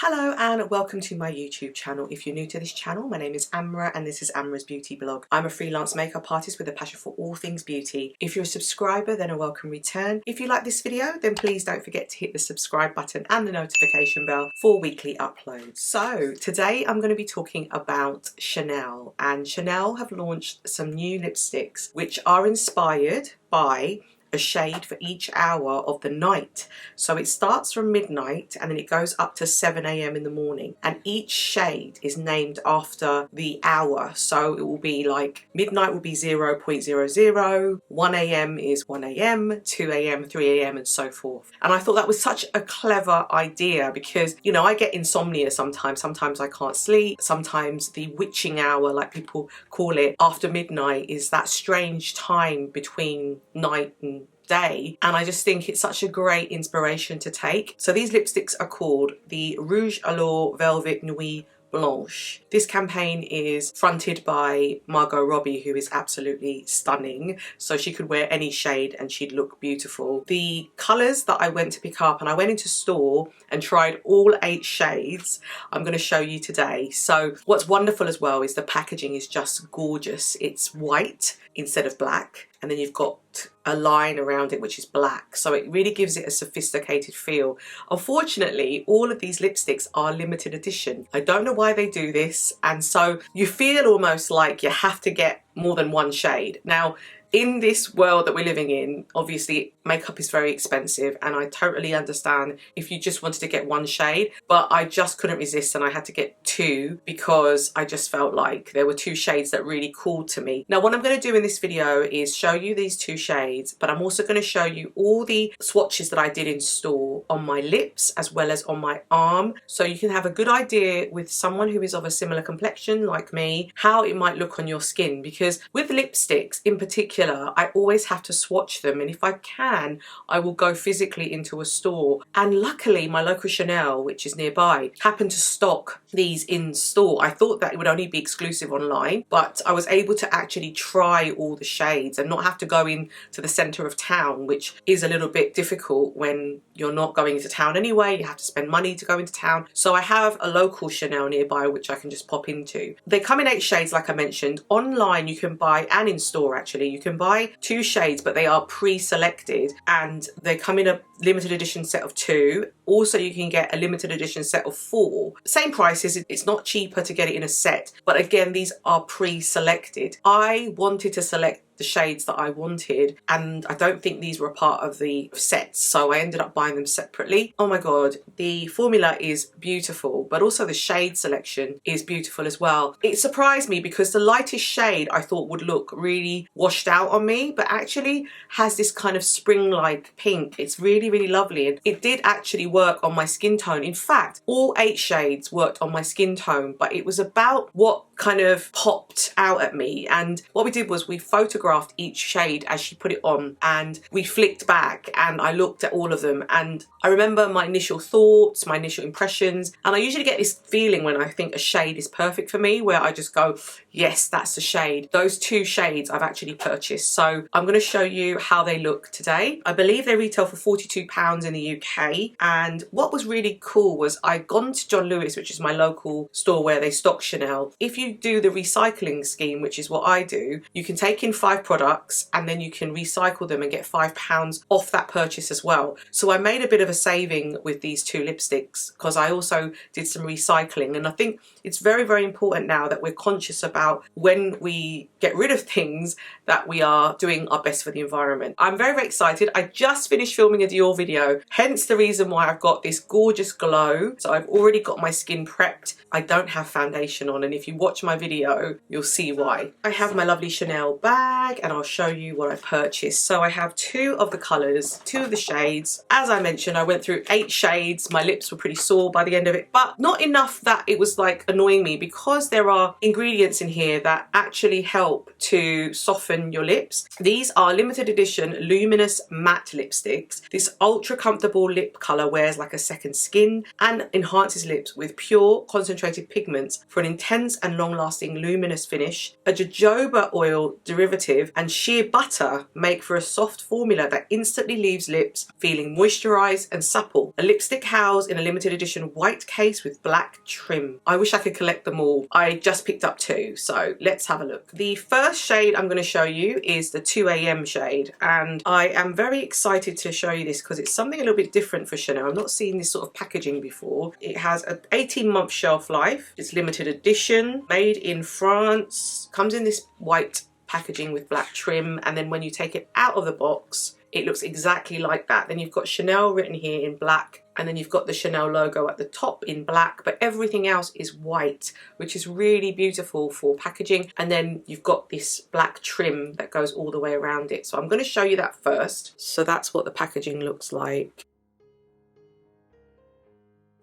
Hello and welcome to my YouTube channel. If you're new to this channel, my name is Amra and this is Amra's Beauty Blog. I'm a freelance makeup artist with a passion for all things beauty. If you're a subscriber, then a welcome return. If you like this video, then please don't forget to hit the subscribe button and the notification bell for weekly uploads. So today I'm going to be talking about Chanel, and Chanel have launched some new lipsticks which are inspired by a shade for each hour of the night. So it starts from midnight and then it goes up to 7 AM in the morning, and each shade is named after the hour. So it will be like midnight will be 0.00, 1 AM is 1 AM, 2 AM, 3 AM and so forth. And I thought that was such a clever idea because, you know, I get insomnia sometimes I can't sleep, sometimes the witching hour, like people call it, after midnight is that strange time between night and day, and I just think it's such a great inspiration to take. So these lipsticks are called the Rouge Allure Velvet Nuit Blanche. This campaign is fronted by Margot Robbie, who is absolutely stunning, so she could wear any shade and she'd look beautiful. The colours that I went to pick up, and I went into store and tried all 8 shades, I'm going to show you today. So what's wonderful as well is the packaging is just gorgeous. It's white instead of black, and then you've got a line around it which is black, so it really gives it a sophisticated feel. Unfortunately, all of these lipsticks are limited edition. I don't know why they do this, and so you feel almost like you have to get more than one shade. Now, in this world that we're living in, obviously makeup is very expensive, and I totally understand if you just wanted to get one shade, but I just couldn't resist and I had to get 2 because I just felt like there were 2 shades that really called to me. Now, what I'm going to do in this video is show you these 2 shades, but I'm also going to show you all the swatches that I did in store on my lips as well as on my arm, so you can have a good idea with someone who is of a similar complexion like me how it might look on your skin. Because with lipsticks in particular, I always have to swatch them, and if I can, I will go physically into a store. And luckily my local Chanel, which is nearby, happened to stock these in store. I thought that it would only be exclusive online, but I was able to actually try all the shades and not have to go in to the centre of town, which is a little bit difficult when you're not going into town anyway. You have to spend money to go into town. So I have a local Chanel nearby which I can just pop into. They come in 8 shades like I mentioned. Online you can buy, and in store actually, you can buy 2 shades, but they are pre-selected and they come in a limited edition set of 2. Also, you can get a limited edition set of 4. Same prices, it's not cheaper to get it in a set, but again, these are pre-selected. I wanted to select the shades that I wanted, and I don't think these were a part of the sets, so I ended up buying them separately. Oh my god, the formula is beautiful, but also the shade selection is beautiful as well. It surprised me because the lightest shade I thought would look really washed out on me, but actually has this kind of spring-like pink. It's really, really lovely, and it did actually work on my skin tone. In fact, all 8 shades worked on my skin tone, but it was about what kind of popped out at me. And what we did was we photographed each shade as she put it on, and we flicked back and I looked at all of them, and I remember my initial thoughts, my initial impressions, and I usually get this feeling when I think a shade is perfect for me where I just go, yes, that's the shade. Those 2 shades I've actually purchased, so I'm going to show you how they look today. I believe they retail for £42 in the UK, and what was really cool was I'd gone to John Lewis, which is my local store where they stock Chanel. If you do the recycling scheme, which is what I do, you can take in 5 products and then you can recycle them and get £5 off that purchase as well. So I made a bit of a saving with these 2 lipsticks because I also did some recycling, and I think it's very, very important now that we're conscious about when we get rid of things that we are doing our best for the environment. I'm very, very excited. I just finished filming a Dior video, hence the reason why I've got this gorgeous glow. So I've already got my skin prepped. I don't have foundation on, and if you watch my video you'll see why. I have my lovely Chanel bag and I'll show you what I purchased. So I have 2 of the colours, 2 of the shades. As I mentioned, I went through 8 shades. My lips were pretty sore by the end of it, but not enough that it was like annoying me, because there are ingredients in here that actually help to soften your lips. These are limited edition Luminous matte lipsticks. This ultra comfortable lip colour, wears like a second skin, and enhances lips with pure concentrated pigments for an intense and long-lasting luminous finish. A jojoba oil derivative and shea butter make for a soft formula that instantly leaves lips feeling moisturised and supple. A lipstick housed in a limited edition white case with black trim. I wish I could collect them all. I just picked up 2, so let's have a look. The first shade I'm going to show you is the 2 AM shade, and I am very excited to show you this because it's something a little bit different for Chanel. I've not seen this sort of packaging before. It has an 18-month shelf life. It's limited edition, made in France, comes in this white packaging with black trim, and then when you take it out of the box it looks exactly like that. Then you've got Chanel written here in black, and then you've got the Chanel logo at the top in black, but everything else is white, which is really beautiful for packaging. And then you've got this black trim that goes all the way around it. So I'm going to show you that first. So that's what the packaging looks like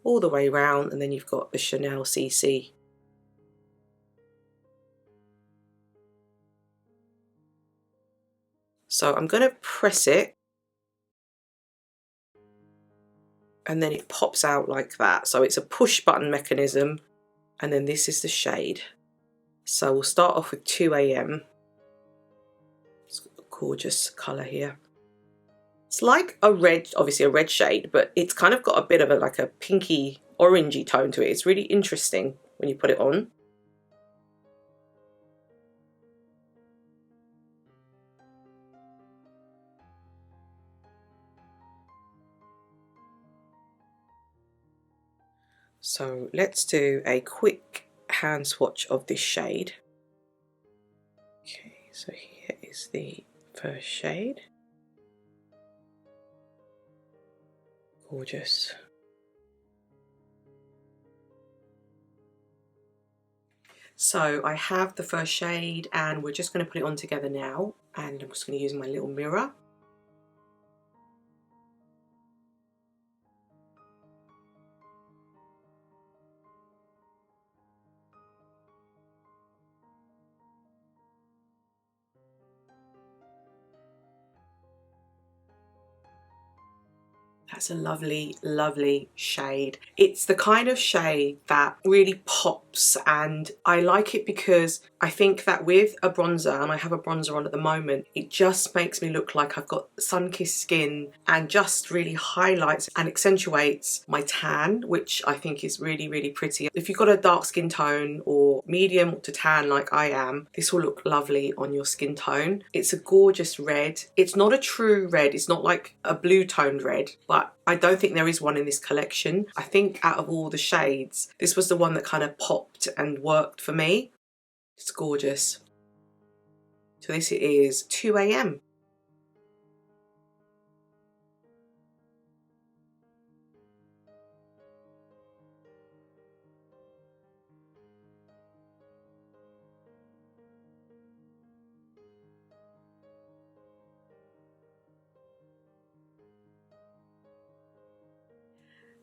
all the way around, and then you've got the Chanel CC. So I'm going to press it, and then it pops out like that. So it's a push button mechanism, and then this is the shade. So we'll start off with 2 AM. It's got a gorgeous colour here. It's like a red, obviously a red shade, but it's kind of got a bit of a like a pinky orangey tone to it. It's really interesting when you put it on. So let's do a quick hand swatch of this shade. Okay, so here is the first shade. Gorgeous. So I have the first shade, and we're just going to put it on together now, and I'm just going to use my little mirror. That's a lovely, lovely shade. It's the kind of shade that really pops, and I like it because I think that with a bronzer, and I have a bronzer on at the moment, it just makes me look like I've got sun-kissed skin and just really highlights and accentuates my tan, which I think is really, really pretty. If you've got a dark skin tone or medium to tan like I am, this will look lovely on your skin tone. It's a gorgeous red. It's not a true red. It's not like a blue toned red, but I don't think there is one in this collection. I think out of all the shades, this was the one that kind of popped and worked for me. It's gorgeous. So this is 2 AM.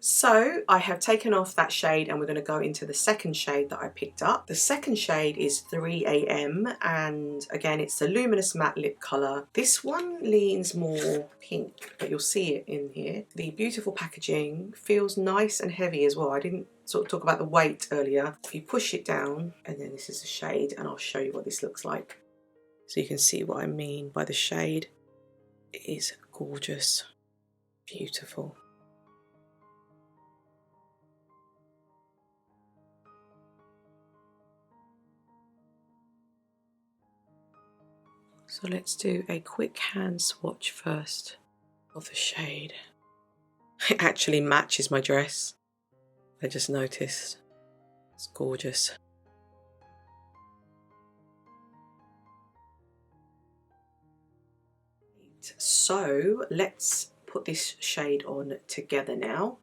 So I have taken off that shade, and we're going to go into the second shade that I picked up. The second shade is 3 AM, and again it's the Luminous Matte Lip Colour. This one leans more pink, but you'll see it in here. The beautiful packaging feels nice and heavy as well. I didn't sort of talk about the weight earlier. If you push it down, and then this is the shade, and I'll show you what this looks like. So you can see what I mean by the shade. It is gorgeous, beautiful. So let's do a quick hand swatch first of the shade. It actually matches my dress. I just noticed. It's gorgeous. So let's put this shade on together now.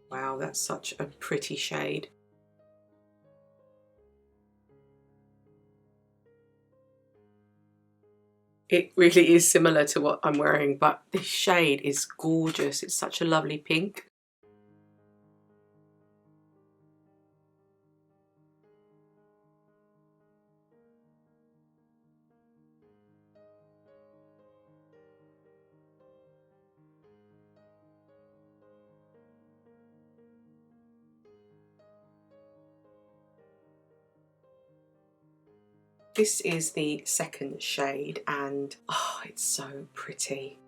Wow, that's such a pretty shade. It really is similar to what I'm wearing, but this shade is gorgeous. It's such a lovely pink. This is the second shade and oh, it's so pretty.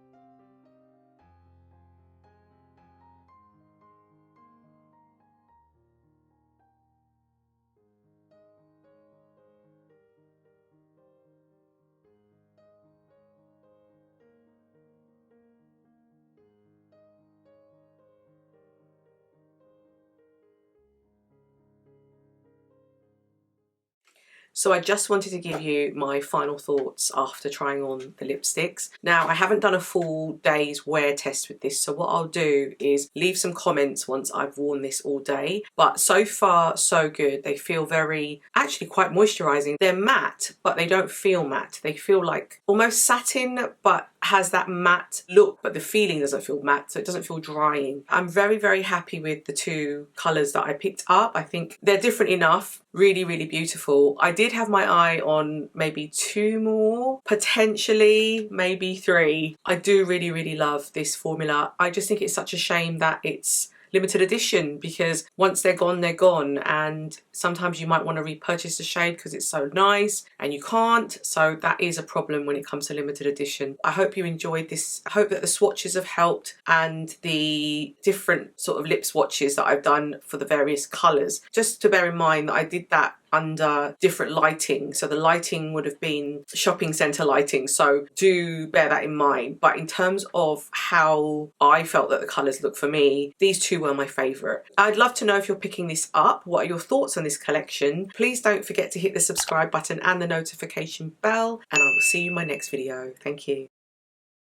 So I just wanted to give you my final thoughts after trying on the lipsticks. Now, I haven't done a full day's wear test with this, so what I'll do is leave some comments once I've worn this all day. But so far, so good. They feel actually quite moisturising. They're matte, but they don't feel matte. They feel like almost satin, but has that matte look, but the feeling doesn't feel matte, so it doesn't feel drying. I'm very, very happy with the two colours that I picked up. I think they're different enough. Really, really beautiful. I did have my eye on maybe 2 more, potentially maybe 3. I do really, really love this formula. I just think it's such a shame that it's limited edition, because once they're gone, and sometimes you might want to repurchase the shade because it's so nice and you can't, so that is a problem when it comes to limited edition. I hope you enjoyed this. I hope that the swatches have helped, and the different sort of lip swatches that I've done for the various colours. Just to bear in mind that I did that under different lighting, so the lighting would have been shopping centre lighting, so do bear that in mind. But in terms of how I felt that the colours look for me, these two were my favourite. I'd love to know if you're picking this up. What are your thoughts on this collection? Please don't forget to hit the subscribe button and the notification bell, and I will see you in my next video. Thank you.